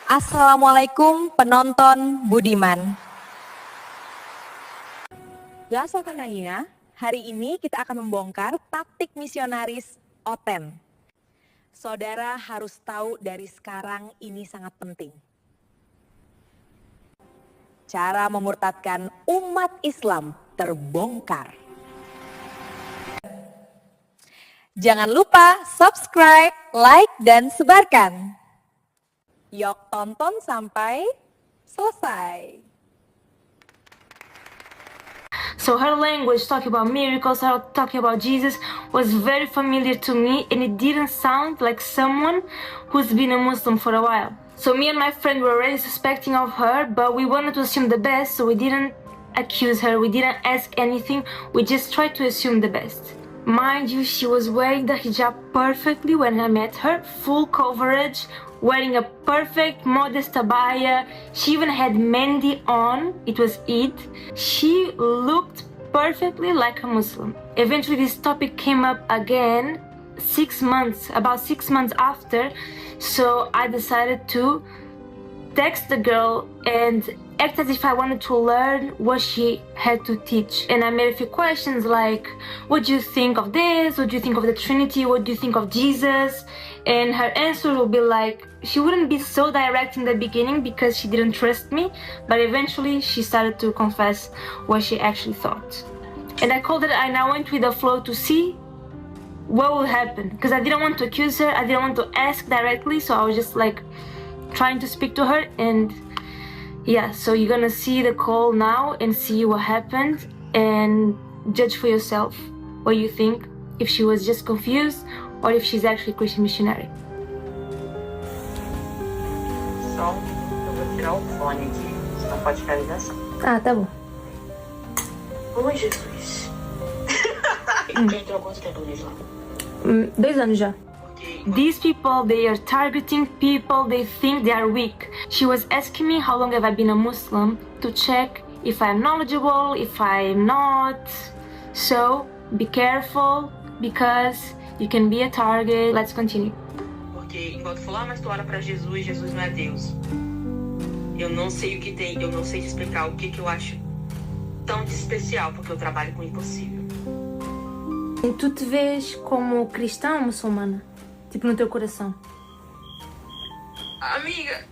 Assalamualaikum penonton budiman. Gak usah nanya, hari ini kita akan membongkar taktik misionaris Oten. Saudara harus tahu dari sekarang ini sangat penting. Cara memurtadkan umat Islam terbongkar. Jangan lupa subscribe, like, dan sebarkan. Yok tonton sampai selesai. So her language, talking about miracles, her talking about Jesus, was very familiar to me, and it didn't sound like someone who's been a Muslim for a while. So me and my friend were already suspecting of her, but we wanted to assume the best, so we didn't accuse her, we didn't ask anything, we just tried to assume the best. Mind you, she was wearing the hijab perfectly when I met her, full coverage, wearing a perfect modest abaya. She even had mehndi on, it was Eid. She looked perfectly like a Muslim. Eventually this topic came up again about 6 months after, so I decided to text the girl and act as if I wanted to learn what she had to teach. And I made a few questions like, what do you think of this? What do you think of the Trinity? What do you think of Jesus? And her answer will be like, she wouldn't be so direct in the beginning because she didn't trust me, but eventually she started to confess what she actually thought. And I called it, and I went with the flow to see what would happen, because I didn't want to accuse her, I didn't want to ask directly, so I was just like trying to speak to her. And yeah, so you're gonna see the call now and see what happened and judge for yourself what you think, if she was just confused or if she's actually a Christian missionary. Som, eu vou tirar o fone aqui, senão pode ficar a ligação. Ah, tá bom. Oi, Jesus. Já entrou há quanto tempo no Islã? 2 anos já. These people, they are targeting people they think they are weak. She was asking me how long have I been a Muslim to check if I'm knowledgeable, if I'm not. So be careful because you can be a target. Let's continue. Porque enquanto falar, mas tu ora pra Jesus, Jesus não é Deus. Eu não sei o que tem, eu não sei te explicar o que eu acho tão de especial, porque eu trabalho com o impossível. E tu te vês como cristã ou muçulmana? Tipo, no teu coração. Amiga,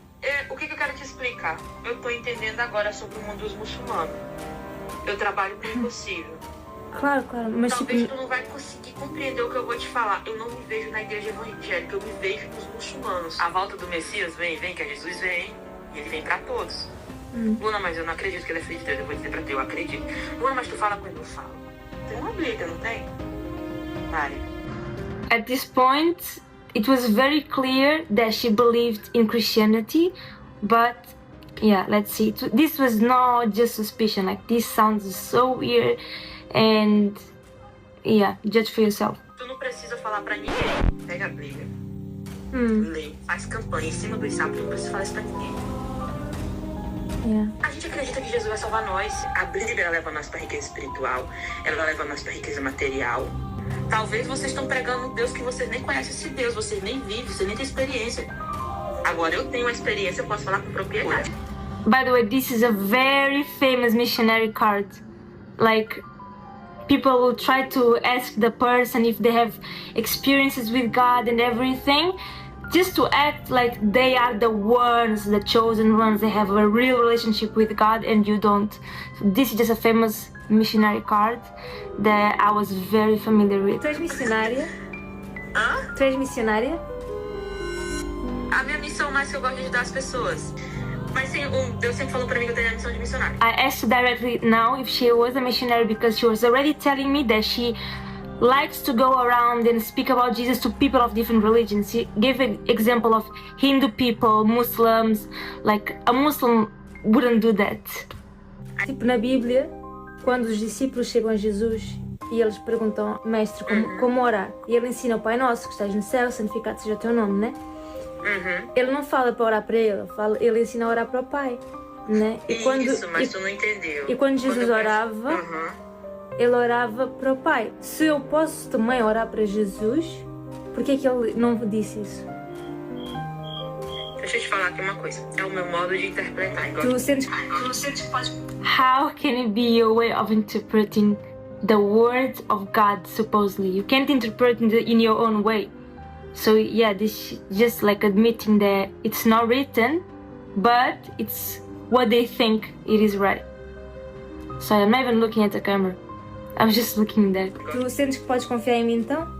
o que eu quero te explicar? Eu tô entendendo agora sobre o mundo dos muçulmanos. Eu trabalho com o impossível. Claro, mas Talvez tipo... tu não vai conseguir compreender o que eu vou te falar. Eu não me vejo na igreja evangélica, eu me vejo nos muçulmanos. A volta do Messias vem, que é Jesus vem, e ele vem pra todos. Luna, mas eu não acredito que ele é filho de Deus, eu vou dizer pra ti, eu acredito. Luna, mas tu fala com ele, eu falo. Tem uma briga, não tem? Mari. At this point, it was very clear that she believed in Christianity, but yeah, let's see. This was not just suspicion, like this sounds so weird, and yeah, judge for yourself. Tu não precisa falar pra ninguém. Pega a Bíblia. Lê, faz campanha em cima dos sapos, tu não precisa falar isso pra ninguém. Yeah. A gente acredita que Jesus vai salvar nós. A Bíblia ela leva nós pra riqueza espiritual, ela leva nós pra riqueza material. Talvez vocês estão pregando um Deus que vocês nem conhecem esse Deus, vocês nem vivem, vocês nem têm experiência. Agora eu tenho uma experiência, eu posso falar com propriedade. By the way, this is a very famous missionary card. Like, people will try to ask the person if they have experiences with God and everything, just to act like they are the ones, the chosen ones, they have a real relationship with God and you don't. So this is just a famous missionary card that I was very familiar with. Tu és missionária? Hã? Tu és missionária? A minha missão mais que eu gosto de ajudar as pessoas. Mas sim, Deus sempre falou pra mim que eu tenho a missão de missionário. I asked directly now if she was a missionary because she was already telling me that she likes to go around and speak about Jesus to people of different religions. She gave an example of Hindu people, Muslims, like a Muslim wouldn't do that. Tipo na Bíblia, quando os discípulos chegam a Jesus e eles perguntam, mestre, como orar? E ele ensina o Pai Nosso, que estás no céu, santificado seja o teu nome, né? Ele não fala para orar para ele, ele ensina a orar para o Pai, né? Isso, mas tu não entendeu. E quando Jesus orava, ele orava para o Pai. Se eu posso também orar para Jesus, por que é que ele não disse isso? Deixa eu te falar aqui uma coisa. É o meu modo de interpretar. Tu sentes que pode... How can it be your way of interpreting the words of God, supposedly? You can't interpret in your own way. So yeah, this is just like admitting that it's not written, but it's what they think it is right. So I'm not even looking at the camera. I'm just looking there. Tu sentes que podes confiar em mim então?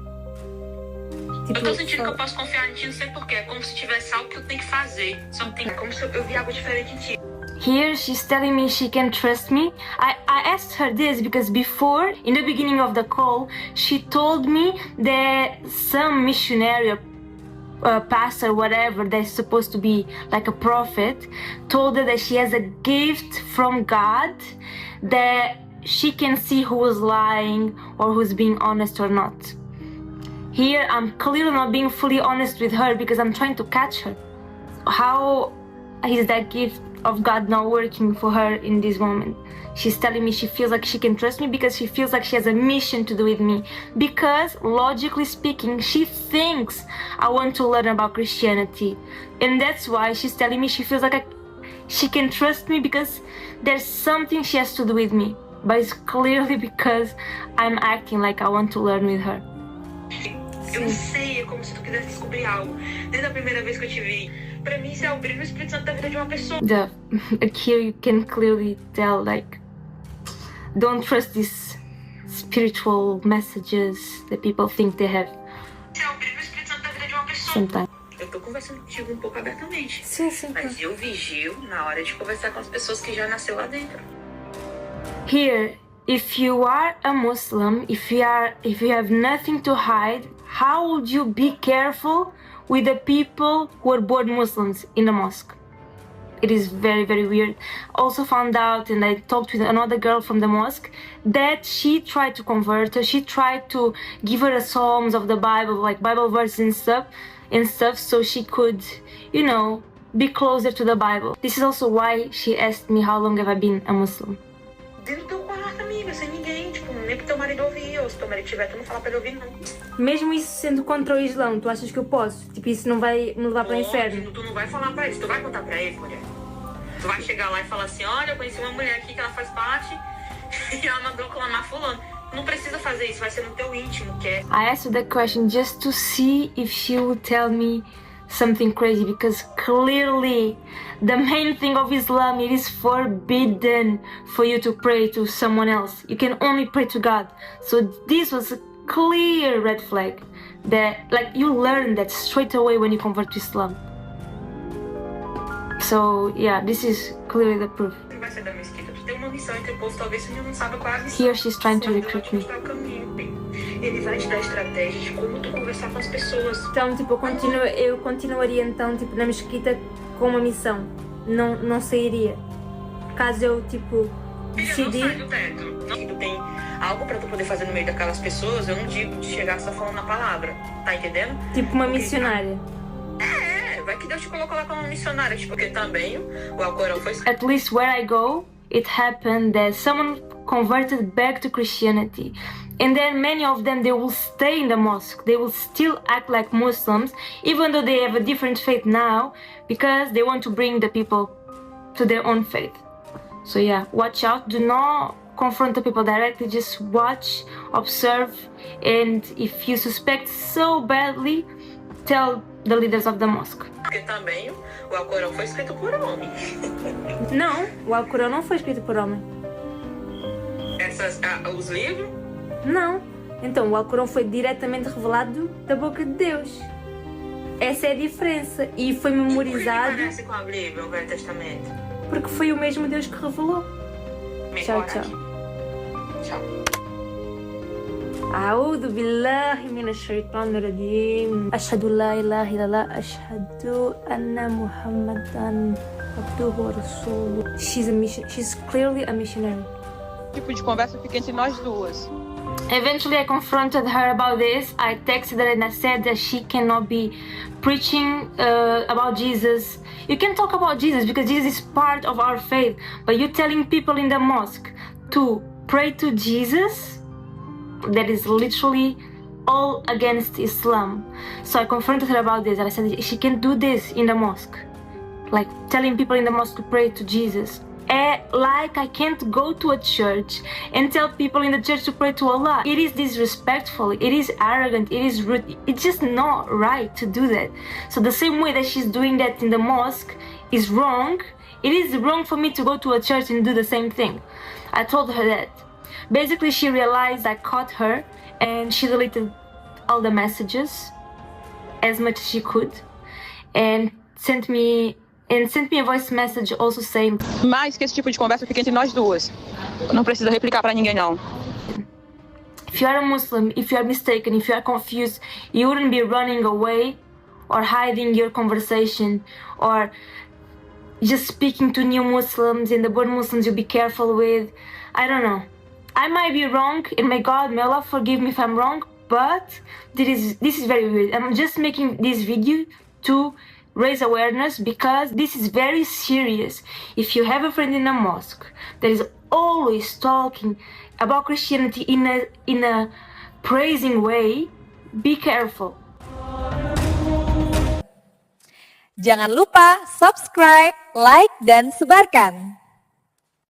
Tipo, eu tô sentindo que eu posso confiar em ti, não sei porquê. É como se tivesse algo que eu tenho que fazer. É como se eu vi algo diferente em ti. Here she's telling me she can trust me. I asked her this because before, in the beginning of the call, she told me that some missionary, pastor, whatever, that's supposed to be like a prophet, told her that she has a gift from God that she can see who is lying or who's being honest or not. Here I'm clearly not being fully honest with her because I'm trying to catch her. How is that gift of God not working for her in this moment? She's telling me she feels like she can trust me because she feels like she has a mission to do with me. Because logically speaking, she thinks I want to learn about Christianity. And that's why she's telling me she feels like she can trust me because there's something she has to do with me. But it's clearly because I'm acting like I want to learn with her. Eu não sei, é como se tu quisesse descobrir algo. Desde a primeira vez que eu te vi. Pra mim, isso é o brilho do Espírito Santo da vida de uma pessoa. Here you can clearly tell, like, don't trust these spiritual messages that people think they have. Isso é o brilho do Espírito Santo da vida de uma pessoa. Sometimes. Eu tô conversando contigo um pouco abertamente. Sim. Mas eu vigio na hora de conversar com as pessoas que já nasceu lá dentro. Here, if you are a Muslim, if you have nothing to hide, how would you be careful with the people who are born Muslims in the mosque? It is very, very weird. Also found out, and I talked with another girl from the mosque, that she tried to convert her. She tried to give her the Psalms of the Bible, like Bible verses and stuff, so she could, be closer to the Bible. This is also why she asked me how long have I been a Muslim. Dentro do teu quarto, amiga, sem ninguém, tipo, nem pro teu marido ouvir, ou se teu marido tiver, tu não fala pra ele ouvir, não. Mesmo isso sendo contra o Islão, tu achas que eu posso? Tipo, isso não vai me levar para o inferno? Tu não vai falar pra ele, tu vai contar pra ele, mulher. Tu vai chegar lá e falar assim, olha, eu conheci uma mulher aqui que ela faz parte e ela mandou clamar fulano. Não precisa fazer isso, vai ser no teu íntimo, que é... I asked her that question just to see if she would tell me something crazy, because clearly the main thing of Islam, it is forbidden for you to pray to someone else. You can only pray to God. So this was a clear red flag that, like, you learn that straight away when you convert to Islam. So yeah, this is clearly the proof. Vai ser da mesquita, tu tem uma missão entre o povo, talvez você não saiba qual é a missão. Here she's trying to recruit me. Ele vai te dar estratégia de como tu conversar com as pessoas. Então, tipo, eu continuaria então, tipo, na mesquita com uma missão. Não sairia. Caso eu, tipo, decidir... Não sai do teto. Não, tu tem algo pra tu poder fazer no meio daquelas pessoas, eu não digo de chegar só falando a palavra. Tá entendendo? Tipo uma missionária. Vai que Deus te colocou lá como missionária, tipo, porque também o Alcorão foi... At least where I go, it happened that someone converted back to Christianity. And then many of them, they will stay in the mosque. They will still act like Muslims, even though they have a different faith now, because they want to bring the people to their own faith. So yeah, watch out. Do not confront the people directly. Just watch, observe, and if you suspect so badly, tell the leaders of the mosque. Porque também o Alcorão foi escrito por homem. Não, o Alcorão não foi escrito por homem. Os livros? Não. Então, o Alcorão foi diretamente revelado da boca de Deus. Essa é a diferença. E foi memorizado... Por que parece com a Bíblia, o Velho Testamento? Porque foi o mesmo Deus que revelou. Tchau. Tchau. أعوذ بالله من الشيطان الرجيم أشهد لا إله إلا الله أشهد أن محمدا عبده ورسوله. She's clearly a missionary. Tipo de conversa fica entre nós duas. Eventually I confronted her about this. I texted her and I said that she cannot be preaching about Jesus. You can talk about Jesus because Jesus is part of our faith, but you telling people in the mosque to pray to Jesus, that is literally all against Islam. So I confronted her about this and I said she can do this in the mosque. like telling people in the mosque to pray to Jesus. Like I can't go to a church and tell people in the church to pray to Allah. It is disrespectful, it is arrogant, it is rude. It's just not right to do that. So the same way that she's doing that in the mosque is wrong, it is wrong for me to go to a church and do the same thing. I told her that. Basically, she realized I caught her and she deleted all the messages as much as she could and sent me a voice message also saying, Mas que esse tipo de conversa fica entre nós duas. Não precisa replicar pra ninguém, não. if you are a Muslim, if you are mistaken, if you are confused, you wouldn't be running away or hiding your conversation or just speaking to new Muslims and the word Muslims you be careful with. I don't know. I might be wrong, and may Allah forgive me if I'm wrong, but this is very weird. I'm just making this video to raise awareness because this is very serious. If you have a friend in a mosque that is always talking about Christianity in a praising way, be careful. Jangan lupa subscribe, like, dan sebarkan.